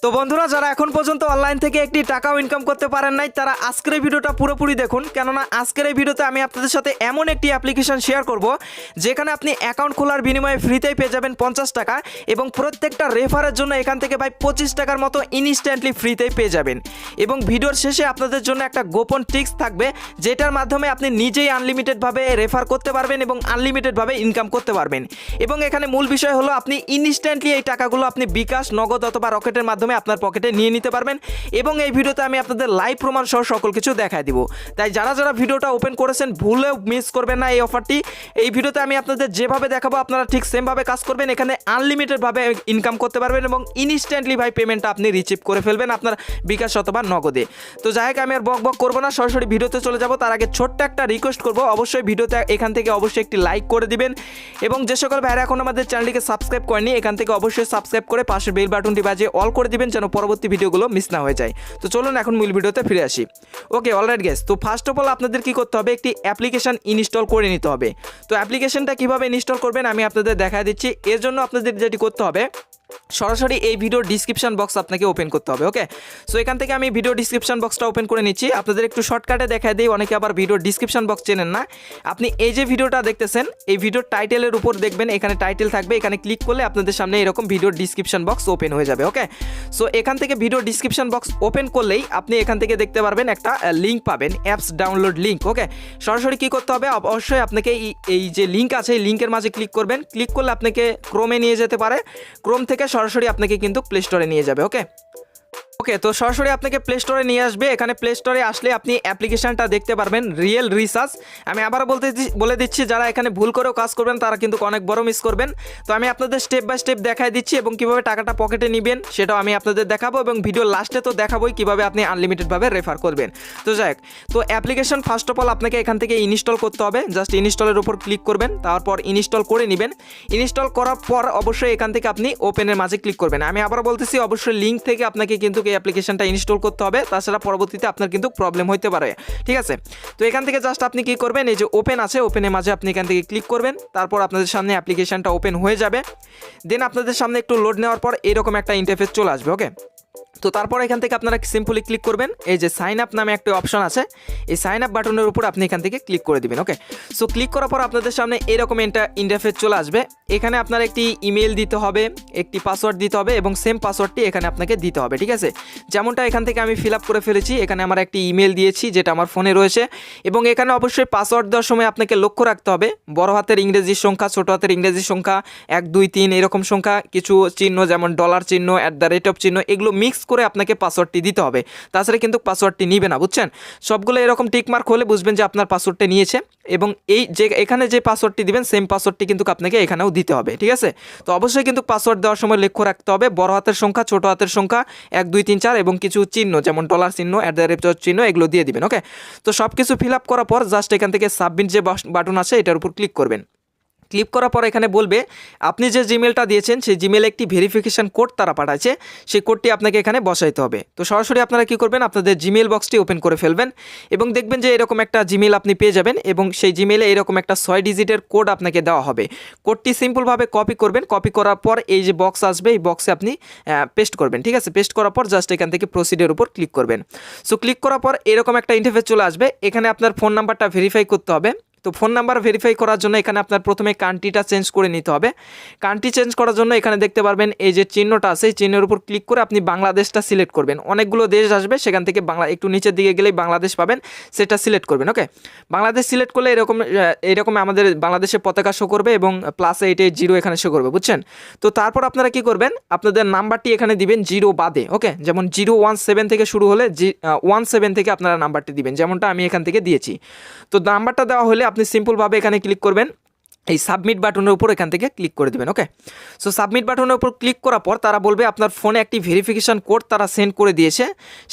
তো বন্ধুরা যারা এখন পর্যন্ত অনলাইন থেকে একটি টাকাও ইনকাম করতে পারেন নাই তারা আজকের এই ভিডিওটা পুরোপুরি দেখুন, কেননা আজকের এই ভিডিওতে আমি আপনাদের সাথে এমন একটি অ্যাপ্লিকেশন শেয়ার করব যেখানে আপনি অ্যাকাউন্ট খোলার বিনিময়ে ফ্রিতেই পেয়ে যাবেন 50 টাকা এবং প্রত্যেকটা রেফারের জন্য এখান থেকে ভাই 25 টাকার মতো ইনস্ট্যান্টলি ফ্রিতেই পেয়ে যাবেন। এবং ভিডিওর শেষে আপনাদের জন্য একটা গোপন ট্রিক্স থাকবে যেটার মাধ্যমে আপনি নিজেই আনলিমিটেডভাবে রেফার করতে পারবেন এবং আনলিমিটেডভাবে ইনকাম করতে পারবেন। এবং এখানে মূল বিষয় হলো আপনি ইনস্ট্যান্টলি এই টাকাগুলো আপনি বিকাশ, নগদ অথবা রকেটের মাধ্যমে আপনার পকেটে নিয়ে নিতে পারবেন। এবং এই ভিডিওতে আমি আপনাদের লাইভ প্রমাণ সহ সকল কিছু দেখায় দিব। তাই যারা যারা ভিডিওটা ওপেন করেছেন ভুলেও মিস করবেন না এই অফারটি। এই ভিডিওতে আমি আপনাদের যেভাবে দেখাবো আপনারা ঠিক সেমভাবে কাজ করবেন। এখানে আনলিমিটেডভাবে ইনকাম করতে পারবেন এবং ইনস্ট্যান্টলি ভাই পেমেন্টটা আপনি রিসিভ করে ফেলবেন আপনার বিকাশ অথবা নগদে। তো যাই হোক আমি আর বক করবো না, সরাসরি ভিডিওতে চলে যাব। তার আগে ছোট্ট একটা রিকোয়েস্ট করবো, অবশ্যই ভিডিওতে এখান থেকে অবশ্যই একটি লাইক করে দিবেন এবং যে সকল ভাইরা এখন আমাদের চ্যানেলটিকে সাবস্ক্রাইব করেনি এখান থেকে অবশ্যই সাবস্ক্রাইব করে পাশের বেল বাটনটি বাজিয়ে অল করে দিবেন যেন পরবর্তী ভিডিওগুলো মিস না হয়ে যায়। তো চলুন এখন মূল ভিডিওতে ফিরে আসি। ওকে, অলরাইট গাইস, তো ফার্স্ট অফ অল আপনাদের কি করতে হবে, একটি অ্যাপ্লিকেশন ইনস্টল করে নিতে হবে। তো অ্যাপ্লিকেশনটা কিভাবে ইনস্টল করবেন আমি আপনাদের দেখায় দিচ্ছি। এর জন্য আপনাদের যেটি করতে হবে, সরাসরি এই ভিডিওর ডিসক্রিপশন বক্স আপনাকে ওপেন করতে হবে। ওকে, সো এখান থেকে আমি ভিডিও ডিসক্রিপশন বক্সটা ওপেন করে নিচ্ছি। আপনাদের একটু শর্টকাটে দেখায় দিই, অনেকে আবার ভিডিওর ডিসক্রিপশন বক্স চেনেন না। আপনি এই যে ভিডিওটা দেখতেছেন এই ভিডিওর টাইটেলের উপর দেখবেন এখানে টাইটেল থাকবে, এখানে ক্লিক করলে আপনাদের সামনে এরকম ভিডিওর ডিসক্রিপশন বক্স ওপেন হয়ে যাবে। ওকে, সো এখান থেকে ভিডিও ডিসক্রিপশন বক্স ওপেন করলেই আপনি এখান থেকে দেখতে পারবেন একটা লিঙ্ক পাবেন, অ্যাপস ডাউনলোড লিঙ্ক। ওকে, সরাসরি কি করতে হবে, অবশ্যই আপনাকে এই যে লিঙ্ক আছে এই লিঙ্কের মাঝে ক্লিক করবেন। ক্লিক করলে আপনাকে ক্রোমে নিয়ে যেতে পারে, ক্রোম থেকে সরাসরি আপনাকে কিন্তু প্লে স্টোরে নিয়ে যাবে। ওকে, তো সরাসরি আপনাকে প্লে স্টোরে নিয়ে আসবে। এখানে প্লে স্টোরে আসলে আপনি অ্যাপ্লিকেশনটা দেখতে পারবেন, রিয়েল রিসার্চ। আমি আবারও বলে দিচ্ছি যারা এখানে ভুল করেও কাজ করবেন তারা কিন্তু অনেক বড় মিস করবেন। তো আমি আপনাদের স্টেপ বাই স্টেপ দেখাই দিচ্ছি এবং কিভাবে টাকাটা পকেটে নেবেন সেটাও আমি আপনাদের দেখাবো এবং ভিডিও লাস্টে তো দেখাবোই কিভাবে আপনি আনলিমিটেডভাবে রেফার করবেন। তো যাই হোক, তো অ্যাপ্লিকেশন ফার্স্ট অফ অল আপনাকে এখান থেকে ইনস্টল করতে হবে। জাস্ট ইনস্টলের উপর ক্লিক করবেন, তারপর ইনস্টল করে নেবেন। ইনস্টল করার পর অবশ্যই এখান থেকে আপনি ওপেনের মাঝে ক্লিক করবেন। আমি আবারও বলতেছি অবশ্যই লিঙ্ক থেকে আপনাকে কিন্তু এই অ্যাপ্লিকেশনটা ইনস্টল করতে হবে, তাছাড়া পরবর্তীতে আপনার কিন্তু প্রবলেম হতে পারে। ঠিক আছে, তো এখান থেকে জাস্ট আপনি কি করবেন, এই যে ওপেন আছে ওপেনের মাঝে আপনি এখান থেকে ক্লিক করবেন। তারপর আপনাদের সামনে অ্যাপ্লিকেশনটা ওপেন হয়ে যাবে। দেন আপনাদের সামনে একটু লোড নেওয়ার পর এরকম একটা ইন্টারফেস চলে আসবে। ওকে, তো তারপর এখান থেকে আপনারা সিম্পলি ক্লিক করবেন, এই যে সাইন আপ নামে একটা অপশন আছে, এই সাইন আপ বাটনের উপর আপনি এখান থেকে ক্লিক করে দিবেন। ওকে, সো ক্লিক করার পর আপনাদের সামনে এরকম ইন্টারফেস চলে আসবে। এখানে আপনার একটি ইমেল দিতে হবে, একটি পাসওয়ার্ড দিতে হবে এবং সেম পাসওয়ার্ডটি এখানে আপনাকে দিতে হবে। ঠিক আছে, যেমনটা এখান থেকে আমি ফিল আপ করে ফেলেছি। এখানে আমার একটি ইমেল দিয়েছি যেটা আমার ফোনে রয়েছে এবং এখানে অবশ্যই পাসওয়ার্ড দেওয়ার সময় আপনাকে লক্ষ্য রাখতে হবে বড় হাতের ইংরেজি সংখ্যা, ছোট হাতের ইংরেজি সংখ্যা, 1 2 3 এরকম সংখ্যা, কিছু চিহ্ন যেমন ডলার চিহ্ন, @ চিহ্ন, এগুলো মিক্স করে আপনাকে পাসওয়ার্ডটি দিতে হবে। তাছাড়া কিন্তু পাসওয়ার্ডটি নিবে না, বুঝছেন। সবগুলো এরকম টিকমার্ক হলে বুঝবেন যে আপনার পাসওয়ার্ডটা নিয়েছে এবং এই যে এখানে যে পাসওয়ার্ডটি দিবেন সেম পাসওয়ার্ডটি কিন্তু আপনাকে এখানেও দিতে হবে। ঠিক আছে, তো অবশ্যই কিন্তু পাসওয়ার্ড দেওয়ার সময় লক্ষ্য রাখতে হবে বড় হাতের সংখ্যা, ছোট হাতের সংখ্যা, 1 2 3 4 এবং কিছু চিহ্ন যেমন ডলার চিহ্ন, @ চিহ্ন, এগুলো দিয়ে দিবেন। ওকে, তো সব কিছু ফিল আপ করার পর জাস্ট এখান থেকে সাবমিট যে বাটন আছে এটার উপর ক্লিক করবেন। ক্লিক করার পর এখানে বলবে আপনি যে জিমেলটা দিয়েছেন সেই জিমেলে একটি ভেরিফিকেশন কোড তারা পাঠাচ্ছে, সেই কোডটি আপনাকে এখানে বসাইতে হবে। তো সরাসরি আপনারা কি করবেন, আপনাদের জিমেল বক্সটি ওপেন করে ফেলবেন এবং দেখবেন যে এরকম একটা জিমেল আপনি পেয়ে যাবেন এবং সেই জিমেলে এরকম একটা 6 ডিজিটের কোড আপনাকে দেওয়া হবে। কোডটি সিম্পলভাবে কপি করবেন, কপি করার পর এই যে বক্স আসবে এই বক্সে আপনি পেস্ট করবেন। ঠিক আছে, পেস্ট করার পর জাস্ট এখান থেকে প্রসিডের উপর ক্লিক করবেন। সো ক্লিক করার পর এরকম একটা ইন্টারফেস চলে আসবে। এখানে আপনার ফোন নাম্বারটা ভেরিফাই করতে হবে। তো ফোন নাম্বার ভেরিফাই করার জন্য এখানে আপনার প্রথমে কান্ট্রিটা চেঞ্জ করে নিতে হবে। কান্ট্রি চেঞ্জ করার জন্য এখানে দেখতে পারবেন এই যে চিহ্নটা আছে, এই চিহ্নের উপর ক্লিক করে আপনি বাংলাদেশটা সিলেক্ট করবেন। অনেকগুলো দেশ আসবে, সেখান থেকে একটু নিচের দিকে গেলেই বাংলাদেশ পাবেন, সেটা সিলেক্ট করবেন। ওকে, বাংলাদেশ সিলেক্ট করলে এরকম আমাদের বাংলাদেশের পতাকা শো করবে এবং +880 এখানে শো করবে, বুঝছেন। তো তারপর আপনারা কি করবেন, আপনাদের নাম্বারটি এখানে দিবেন 0 বাদে। ওকে, যেমন 017 থেকে শুরু হলে 17 থেকে আপনারা নাম্বারটি দিবেন, যেমনটা আমি এখান থেকে দিয়েছি। তো নাম্বারটা দেওয়া হলে আপনি সিম্পলভাবে এখানে ক্লিক করবেন, এই সাবমিট বাটনের উপর এখান থেকে ক্লিক করে দেবেন। ওকে, সো সাবমিট বাটনের উপর ক্লিক করার পর তারা বলবে আপনার ফোনে একটি ভেরিফিকেশন কোড তারা সেন্ড করে দিয়েছে,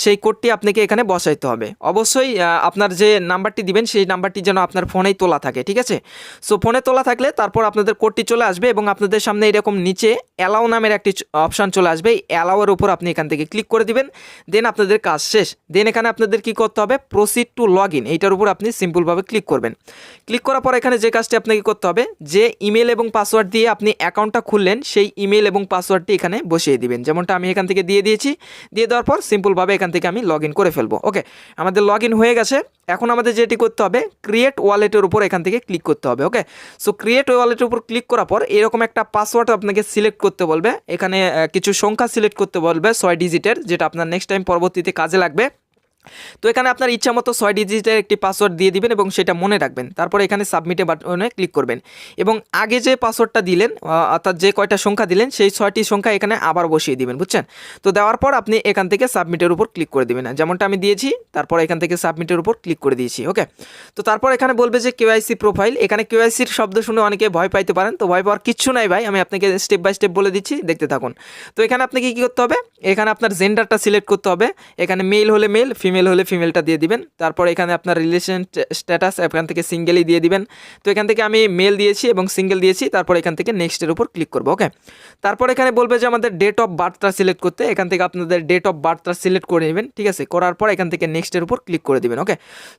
সেই কোডটি আপনাকে এখানে বসাইতে হবে। অবশ্যই আপনার যে নাম্বারটি দিবেন সেই নাম্বারটি যেন আপনার ফোনেই তোলা থাকে। ঠিক আছে, সো ফোনে তোলা থাকলে তারপর আপনাদের কোডটি চলে আসবে এবং আপনাদের সামনে এরকম নিচে অ্যালাউ নামের একটি অপশান চলে আসবে। এই অ্যালাউয়ের উপর আপনি এখান থেকে ক্লিক করে দিবেন, দেন আপনাদের কাজ শেষ। দেন এখানে আপনাদের কি করতে হবে, প্রসিড টু লগ ইন, এইটার উপর আপনি সিম্পলভাবে ক্লিক করবেন। ক্লিক করার পর এখানে যে কাজটি আপনাকে করতে হবে, হবে যে ইমেল এবং পাসওয়ার্ড দিয়ে আপনি অ্যাকাউন্টটা খুললেন সেই ইমেল এবং পাসওয়ার্ডটি এখানে বসিয়ে দিবেন, যেমনটা আমি এখান থেকে দিয়ে দিয়েছি। দিয়ে দেওয়ার পর সিম্পলভাবে এখান থেকে আমি লগ ইন করে ফেলবো। ওকে, আমাদের লগ ইন হয়ে গেছে। এখন আমাদের যেটি করতে হবে ক্রিয়েট ওয়ালেটের উপর এখান থেকে ক্লিক করতে হবে। ওকে, সো ক্রিয়েট ওয়ালেটের উপর ক্লিক করার পর এরকম একটা পাসওয়ার্ড আপনাকে সিলেক্ট করতে বলবে। এখানে কিছু সংখ্যা সিলেক্ট করতে বলবে 6 ডিজিটের, যেটা আপনার নেক্সট টাইম পরবর্তীতে কাজে লাগবে। তো এখানে আপনার ইচ্ছা মতো 6 ডিজিটের একটি পাসওয়ার্ড দিয়ে দিবেন এবং সেটা মনে রাখবেন। তারপর এখানে সাবমিটে বাটনে ক্লিক করবেন এবং আগে যে পাসওয়ার্ডটা দিলেন অর্থাৎ যে কয়টা সংখ্যা দিলেন সেই 6টি সংখ্যা এখানে আবার বসিয়ে দিবেন, বুঝছেন? তো দেওয়ার পর আপনি এখান থেকে সাবমিটের উপর ক্লিক করে দিবেন, যেমনটা আমি দিয়েছি। তারপর এখান থেকে সাবমিটের উপর ক্লিক করে দিয়েছি। ওকে, তো তারপর এখানে বলবে যে কেওয়াইসি প্রোফাইল। এখানে কেওয়াইসির শব্দ শুনে অনেকে ভয় পাইতে পারেন, তো ভয় পাওয়ার কিচ্ছু নাই ভাই, আমি আপনাকে স্টেপ বাই স্টেপ বলে দিচ্ছি, দেখতে থাকুন। তো এখানে আপনাকে কী করতে হবে, এখানে আপনার জেন্ডারটা সিলেক্ট করতে হবে। এখানে মেল হলে মেল, ফিমেল হলে ফিমেলটা দিয়ে দিবেন। তারপর এখানে আপনার রিলেশন স্ট্যাটাস এখান থেকে সিঙ্গেলই দিয়ে দিবেন। তো এখান থেকে আমি মেল দিয়েছি এবং সিঙ্গেল দিয়েছি। তারপর এখান থেকে নেক্সটের উপর ক্লিক করবো। ওকে, তারপর এখানে বলবে যে আমাদের ডেট অফ বার্থটা সিলেক্ট করতে। এখান থেকে আপনাদের ডেট অফ বার্থটা সিলেক্ট করে নেবেন, ঠিক আছে? করার পর এখান থেকে নেক্সটের উপর ক্লিক করে দিবেন। ওকে,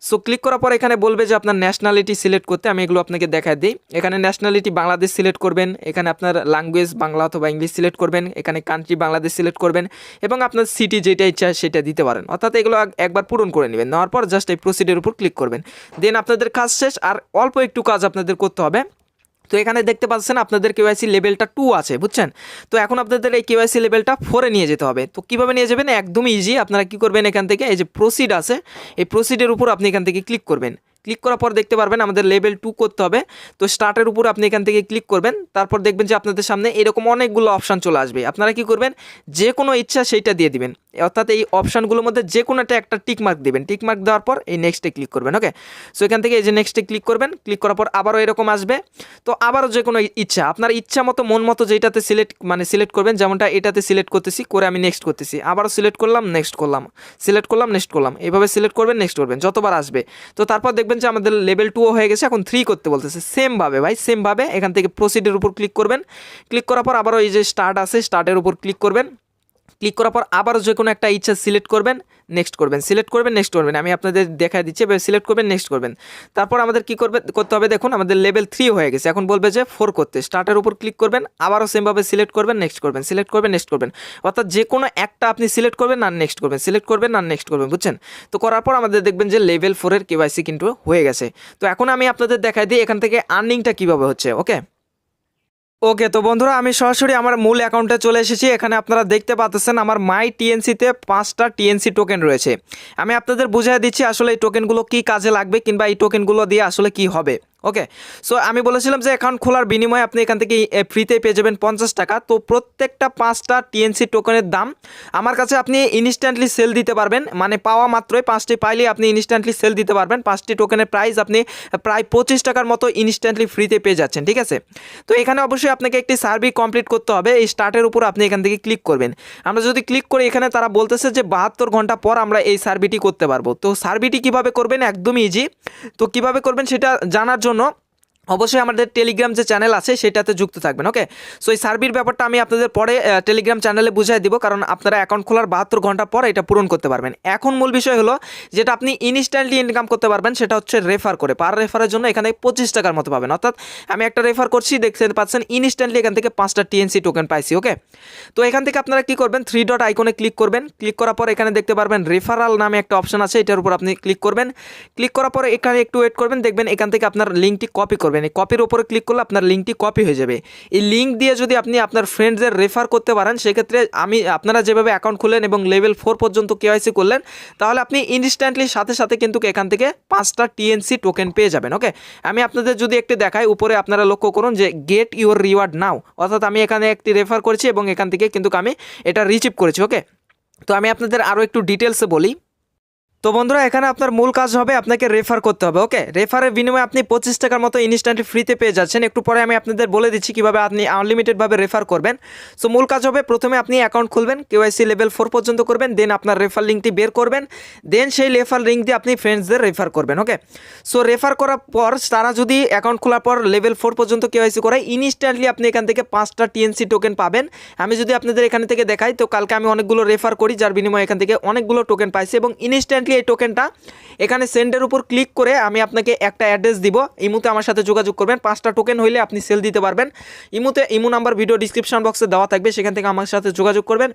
সো ক্লিক করার পর এখানে বলবে যে আপনার ন্যাশনালিটি সিলেক্ট করতে। আমি এগুলো আপনাকে দেখাই দিই। এখানে ন্যাশনালিটি বাংলাদেশ সিলেক্ট করবেন। এখানে আপনার ল্যাঙ্গুয়েজ বাংলা অথবা ইংলিশ সিলেক্ট করবেন। এখানে কান্ট্রি বাংলাদেশ সিলেক্ট করবেন এবং আপনার সিটি যেটা ইচ্ছা সেটা দিতে পারেন, অর্থাৎ এগুলো একবার পূরণ করে নেবেন। নেওয়ার পর জাস্ট এই প্রসিডের উপর ক্লিক করবেন। দেন আপনাদের কাজ শেষ, আর অল্প একটু কাজ আপনাদের করতে হবে। তো এখানে দেখতে পাচ্ছেন আপনাদের কেওয়াইসি লেভেলটা 2 আছে, বুঝছেন? তো এখন আপনাদের এই কেওয়াইসি লেভেলটা 4-এ নিয়ে যেতে হবে। তো কীভাবে নিয়ে যাবেন, একদমই ইজি। আপনারা কী করবেন, এখান থেকে এই যে প্রসিড আছে, এই প্রসিডের উপর আপনি এখান থেকে ক্লিক করবেন। ক্লিক করার পর দেখতে পারবেন আমাদের লেভেল 2 করতে হবে। তো স্টার্টের উপর আপনি এখান থেকে ক্লিক করবেন। তারপর দেখবেন যে আপনাদের সামনে এরকম অনেকগুলো অপশান চলে আসবে। আপনারা কি করবেন, যে কোনো ইচ্ছা সেইটা দিয়ে দিবেন, অর্থাৎ এই অপশানগুলোর মধ্যে যে কোনোটা একটা টিক মার্ক দিবেন। টিক মার্ক দেওয়ার পর এই নেক্সটে ক্লিক করবেন। ওকে, সো এখান থেকে এই যে নেক্সটে ক্লিক করবেন। ক্লিক করার পর আবারও এরকম আসবে। তো আবারও যে কোনো ইচ্ছা, আপনার ইচ্ছা মতো মন মতো যেটাতে সিলেক্ট করবেন, যেমনটা এটাতে সিলেক্ট করতেছি, করে আমি নেক্সট করতেছি। আবারও সিলেক্ট করলাম, নেক্সট করলাম, সিলেক্ট করলাম, নেক্সট করলাম, এইভাবে সিলেক্ট করবেন, নেক্সট করবেন, যতবার আসবে। তো তারপর দেখবেন যে আমাদের লেভেল 2 হয়ে গেছে। এখন 3 করতে বলতেছে। সেমভাবে ভাই, সেমভাবে এখান থেকে প্রসিডের উপর ক্লিক করবেন। ক্লিক করার পর আবারও এই যে স্টার্ট আছে, স্টার্টের উপর ক্লিক করবেন। ক্লিক করার পর আবারও যে কোনো একটা ইচ্ছা সিলেক্ট করবেন, নেক্সট করবেন, সিলেক্ট করবেন, নেক্সট করবেন। আমি আপনাদের দেখাই দিচ্ছি, এবার সিলেক্ট করবেন, নেক্সট করবেন। তারপর আমাদের কী করতে হবে, দেখুন আমাদের লেভেল 3 হয়ে গেছে। এখন বলবে যে 4 করতে, স্টার্টের উপর ক্লিক করবেন, আবারও সেমভাবে সিলেক্ট করবেন, নেক্সট করবেন, সিলেক্ট করবেন, নেক্সট করবেন, অর্থাৎ যে কোনো একটা আপনি সিলেক্ট করবেন আর নেক্সট করবেন, সিলেক্ট করবেন আর নেক্সট করবেন, বুঝছেন? তো করার পর আমাদের দেখবেন যে লেভেল 4-এর কেওয়াইসি কিন্তু হয়ে গেছে। তো এখন আমি আপনাদের দেখাই দিই এখান থেকে আর্নিংটা কীভাবে হচ্ছে। ওকে, তো বন্ধুরা আমি সরাসরি আমার মূল অ্যাকাউন্টে চলে এসেছি। এখানে আপনারা দেখতে পাচ্ছেন আমার মাই টিএনসিতে 5টা টিএনসি টোকেন রয়েছে। আমি আপনাদের বুঝিয়ে দিচ্ছি আসলে এই টোকেনগুলো কী কাজে লাগবে কিংবা এই টোকেনগুলো দিয়ে আসলে কি হবে। ওকে, সো আমি বলেছিলাম যে অ্যাকাউন্ট খোলার বিনিময়ে আপনি এখান থেকে ফ্রিতে পেয়ে যাবেন 50 টাকা। তো প্রত্যেকটা 5টা টিএনসি টোকেনের দাম আমার কাছে আপনি ইনস্ট্যান্টলি সেল দিতে পারবেন, মানে পাওয়া মাত্রই 5টি পাইলেই আপনি ইনস্ট্যান্টলি সেল দিতে পারবেন। 5টি টোকেনের প্রাইস আপনি প্রায় 25 টাকার মতো ইনস্ট্যান্টলি ফ্রিতে পেয়ে যাচ্ছেন, ঠিক আছে? তো এখানে অবশ্যই আপনাকে একটি সার্ভে কমপ্লিট করতে হবে। এই স্টার্টের উপর আপনি এখান থেকে ক্লিক করবেন। আমরা যদি ক্লিক করি, এখানে তারা বলতেছে যে 72 ঘন্টা পর আমরা এই সার্ভেটি করতে পারবো। তো সার্ভেটি কিভাবে করবেন, একদমই ইজি। তো কিভাবে করবেন সেটা জানার জন্য অবশ্যই আমাদের টেলিগ্রাম যে চ্যানেল আছে সেটাতে যুক্ত থাকবেন। ওকে, সো এই সার্ভির ব্যাপারটা আমি আপনাদের পরে টেলিগ্রাম চ্যানেলে বুঝিয়ে দিব, কারণ আপনারা অ্যাকাউন্ট খোলার 72 ঘন্টা পর এটা পূরণ করতে পারবেন। এখন মূল বিষয় হলো যেটা আপনি ইনস্ট্যান্টলি ইনকাম করতে পারবেন, সেটা হচ্ছে রেফার করে। পার রেফারের জন্য এখানে 25 টাকার মতো পাবেন, অর্থাৎ আমি একটা রেফার করছি, দেখতে পাচ্ছেন ইনস্ট্যান্টলি এখান থেকে 5টা টিএনসি টোকেন পাইছি। ওকে, তো এখান থেকে আপনারা কি করবেন, 3 ডট আইকনে ক্লিক করবেন। ক্লিক করার পর এখানে দেখতে পারবেন রেফারাল নামে একটা অপশন আছে, এটার উপর আপনি ক্লিক করবেন। ক্লিক করার পর এখানে একটু ওয়েট করবেন, দেখবেন এখান থেকে আপনার লিঙ্কটি কপি করবেন। এই কপির উপরে ক্লিক করলে আপনার লিঙ্কটি কপি হয়ে যাবে। এই লিঙ্ক দিয়ে যদি আপনি আপনার ফ্রেন্ডসদের রেফার করতে পারেন, সেক্ষেত্রে আপনারা যেভাবে অ্যাকাউন্ট খুলেন এবং লেভেল 4 পর্যন্ত কেওয়াইসি করলেন, তাহলে আপনি ইনস্ট্যান্টলি সাথে সাথে কিন্তু এখান থেকে 5টা টিএনসি টোকেন পেয়ে যাবেন। ওকে, আমি আপনাদের যদি একটি দেখাই, উপরে আপনারা লক্ষ্য করুন যে গেট ইউর রিওয়ার্ড নাও, অর্থাৎ আমি এখানে একটি রেফার করেছি এবং এখান থেকে কিন্তু আমি এটা রিসিভ করেছি। ওকে, তো আমি আপনাদের আরও একটু ডিটেলসে বলি। তো বন্ধুরা এখানে আপনার মূল কাজ হবে আপনাকে রেফার করতে হবে। ওকে, রেফারের বিনিময়ে আপনি 25 টাকার মতো ইনস্ট্যান্টলি ফ্রিতে পেয়ে যাচ্ছেন। একটু পরে আমি আপনাদের বলে দিচ্ছি কীভাবে আপনি আনলিমিটেডভাবে রেফার করবেন। সো মূল কাজ হবে, প্রথমে আপনি অ্যাকাউন্ট খুলবেন, কেওয়াইসি লেভেল 4 পর্যন্ত করবেন, দেন আপনার রেফার লিঙ্কটি বের করবেন, দেন সেই রেফার লিঙ্ক দিয়ে আপনি ফ্রেন্ডসদের রেফার করবেন। ওকে, সো রেফার করার পর তারা যদি অ্যাকাউন্ট খোলার পর লেভেল 4 পর্যন্ত কেওয়াইসি করায়, ইনস্ট্যান্টলি আপনি এখান থেকে 5টা টিএনসি টোকেন পাবেন। আমি যদি আপনাদের এখান থেকে দেখাই, তো কালকে আমি অনেকগুলো রেফার করি, যার বিনিময়ে এখান থেকে অনেকগুলো টোকেন পাইছি এবং ইনস্ট্যান্টলি সিম্পলি এই টোকেনটা এখানে সেন্ডের উপর ক্লিক করে আমি আপনাকে একটা অ্যাড্রেস দিব, ইমুতে আমার সাথে যোগাযোগ করবেন। 5টা টোকেন হইলে আপনি সেল দিতে পারবেন। ইমু নাম্বার ভিডিও ডিসক্রিপশন বক্সে দেওয়া থাকবে, সেখান থেকে আমার সাথে যোগাযোগ করবেন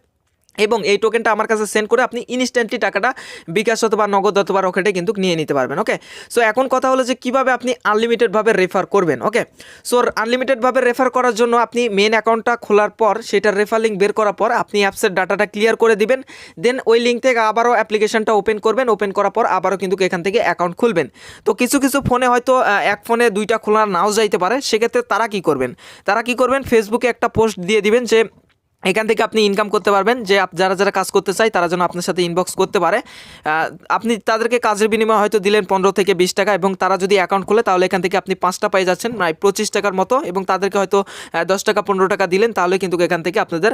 এবং এই টোকেনটা আমার কাছে সেন্ড করে আপনি ইনস্ট্যান্টলি টাকাটা বিকাশ অথবা নগদ অথবা রকেটে কিন্তু নিয়ে নিতে পারবেন। ওকে, সো এখন কথা হলো যে কীভাবে আপনি আনলিমিটেডভাবে রেফার করবেন। ওকে, সো আনলিমিটেডভাবে রেফার করার জন্য আপনি মেন অ্যাকাউন্টটা খোলার পর সেটার রেফার লিঙ্ক বের করার পর আপনি অ্যাপসের ডাটাটা ক্লিয়ার করে দিবেন, দেন ওই লিঙ্ক থেকে আবারও অ্যাপ্লিকেশনটা ওপেন করবেন, ওপেন করার পর আবারও কিন্তু এখান থেকে অ্যাকাউন্ট খুলবেন। তো কিছু কিছু ফোনে হয়তো এক ফোনে 2টা খোলা নাও যাইতে পারে, সেক্ষেত্রে তারা কি করবেন ফেসবুকে একটা পোস্ট দিয়ে দিবেন যে এখান থেকে আপনি ইনকাম করতে পারবেন, যে যারা যারা কাজ করতে চায় তারা যেন আপনার সাথে ইনবক্স করতে পারে। আপনি তাদেরকে কাজের বিনিময়ে হয়তো দিলেন 15 থেকে 20 টাকা, এবং তারা যদি অ্যাকাউন্ট খোলে তাহলে এখান থেকে আপনি 5টা পেয়ে যাচ্ছেন প্রায় 25 টাকার মতো, এবং তাদেরকে হয়তো 10 টাকা 15 টাকা দিলেন, তাহলে কিন্তু এখান থেকে আপনাদের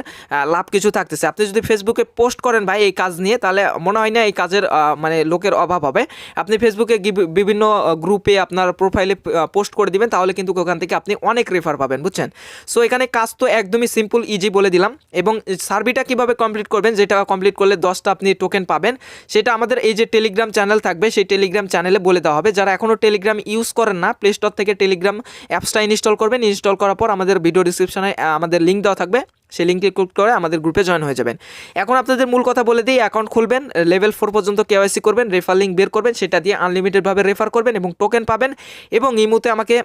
লাভ কিছু থাকতেছে। আপনি যদি ফেসবুকে পোস্ট করেন ভাই এই কাজ নিয়ে, তাহলে মনে হয় না এই কাজের মানে লোকের অভাব হবে। আপনি ফেসবুকে বিভিন্ন গ্রুপে আপনার প্রোফাইলে পোস্ট করে দিবেন, তাহলে কিন্তু ওখান থেকে আপনি অনেক রেফার পাবেন, বুঝছেন। সো এখানে কাজ তো একদমই সিম্পল ইজি বলে দিলাম। এবং সার্ভিটা কিভাবে কমপ্লিট করবেন, যেটা কমপ্লিট করলে 10টা আপনি টোকেন পাবেন, সেটা আমাদের এই যে টেলিগ্রাম চ্যানেল থাকবে সেই টেলিগ্রাম চ্যানেলে বলে দেওয়া হবে। যারা এখনও টেলিগ্রাম ইউজ করেন না, প্লে স্টোর থেকে টেলিগ্রাম অ্যাপসটা ইনস্টল করবেন। ইনস্টল করার পর আমাদের ভিডিও ডিসক্রিপশনে আমাদের লিঙ্ক দেওয়া থাকবে, সেই লিঙ্কে ক্লিক করে আমাদের গ্রুপে জয়েন হয়ে যাবেন। এখন আপনাদের মূল কথা বলে দিই, অ্যাকাউন্ট খুলবেন, লেভেল 4 পর্যন্ত কেওয়াইসি করবেন, রেফার লিঙ্ক বের করবেন, সেটা দিয়ে আনলিমিটেডভাবে রেফার করবেন এবং টোকেন পাবেন। এবং ইমুতে আমাকে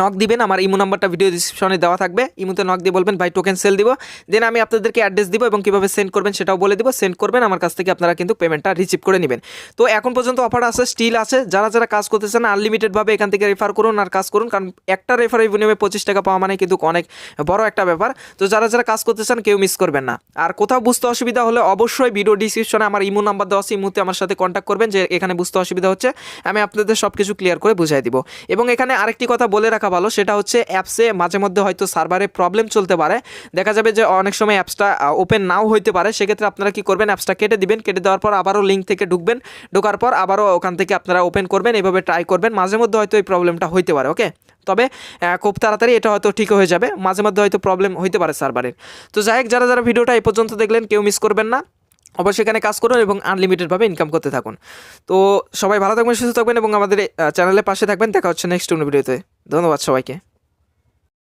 নক দিবেন, আমার ইমো নাম্বারটা ভিডিও ডিসক্রিপশনে দেওয়া থাকবে। ইমোতে নক দিয়ে বলবেন ভাই টোকেন সেল দিব, দেন আমি আপনাদেরকে অ্যাড্রেস দিব এবং কীভাবে সেন্ড করবেন সেটাও বলে দিব। সেন্ড করবেন, আমার কাছ থেকে আপনারা কিন্তু পেমেন্টটা রিসিভ করে নেবেন। তো এখন পর্যন্ত অফার আছে, স্টিল আছে। যারা যারা কাজ করতেছেন আনলিমিটেডভাবে এখান থেকে রেফার করুন আর কাজ করুন, কারণ একটা রেফারের বিনিময়ে 25 টাকা পাওয়া মানে কিন্তু অনেক বড় একটা ব্যাপার। তো যারা যারা কাজ করতেছেন কেউ মিস করবেন না। আর কোথাও বুঝতে অসুবিধা হলে অবশ্যই ভিডিও ডিসক্রিপশনে আমার ইমো নাম্বার দেওয়া আছে, ইমোতে আমার সাথে কন্ট্যাক্ট করবেন যে এখানে বুঝতে অসুবিধা হচ্ছে, আমি আপনাদের সব কিছু ক্লিয়ার করে বুঝাই দিব। এবং এখানে আরেকটি কথা বলে রাখা ভালো, সেটা হচ্ছে অ্যাপসে মাঝে মধ্যে হয়তো সার্ভারে প্রবলেম চলতে পারে। দেখা যাবে যে অনেক সময় অ্যাপসটা ওপেন নাও হইতে পারে, সেক্ষেত্রে আপনারা কি করবেন, অ্যাপসটা কেটে দিবেন, কেটে দেওয়ার পর আবারও লিঙ্ক থেকে ঢুকবেন, ঢোকার পর আবারও ওখান থেকে আপনারা ওপেন করবেন, এভাবে ট্রাই করবেন। মাঝে মধ্যে হয়তো এই প্রবলেমটা হইতে পারে। ওকে, তবে খুব তাড়াতাড়ি এটা হয়তো ঠিক হয়ে যাবে, মাঝে মধ্যে হয়তো প্রবলেম হইতে পারে সার্ভারের। তো যাই হোক, যারা যারা ভিডিওটা এই পর্যন্ত দেখলেন কেউ মিস করবেন না, অবশ্যই এখানে কাজ করুন এবং আনলিমিটেডভাবে ইনকাম করতে থাকুন। তো সবাই ভালো থাকবেন, সুস্থ থাকবেন এবং আমাদের চ্যানেলের পাশে থাকবেন। দেখা হচ্ছে নেক্সট ভিডিওতে। ধন্যবাদ সবাইকে।